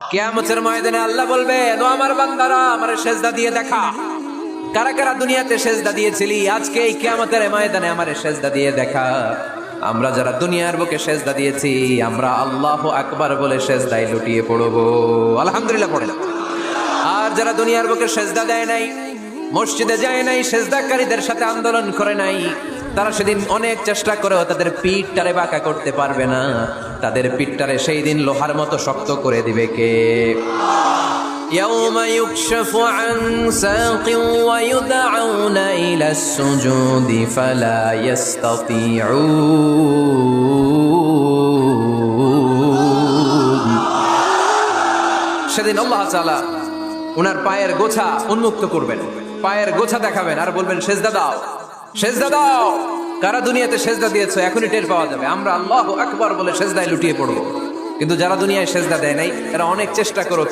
কিয়ামতের ময়দানে আল্লাহ বলবে, ও আমার বান্দারা, আমারে সেজদা দিয়ে দেখা। কারা কারা দুনিয়াতে সেজদা দিয়েছিলি, আজকে এই কিয়ামতের ময়দানে আমারে সেজদা দিয়ে দেখা। আমরা যারা দুনিয়ার বুকে সেজদা দিয়েছি, আমরা আল্লাহু আকবার বলে সেজদায় লুটিয়ে পড়বো, আলহামদুলিল্লাহ পড়ে। আর যারা দুনিয়ার বুকে সেজদা দেয় নাই, মসজিদে যায় নাই, সেজদাকারীদের সাথে আন্দোলন করে নাই, তারা সেদিন অনেক চেষ্টা করেও তাদের পিঠটারে বাঁকা করতে পারবে না। তাদের পিঠটারে সেই দিন লোহার মতো শক্ত করে দিবে কে? يوم يكشف عن ساق ويدعون إلى السجود فلا يستطيعون। সেদিন আল্লাহ তাআলা ওনার পায়ের গোছা উন্মুক্ত করবেন, পায়ের গোছা দেখাবেন আর বলবেন, সেজদা দাও, সেজদা দাও। কারা দুনিয়াতে সেজদা দিয়েছো এখনই টের পাওয়া যাবে। আমরা আল্লাহু আকবার বলে সেজদায় লুটিয়ে পড়বো, কিন্তু যারা দুনিয়ায় সেজদা দেয় নাই, এরা অনেক চেষ্টা করো।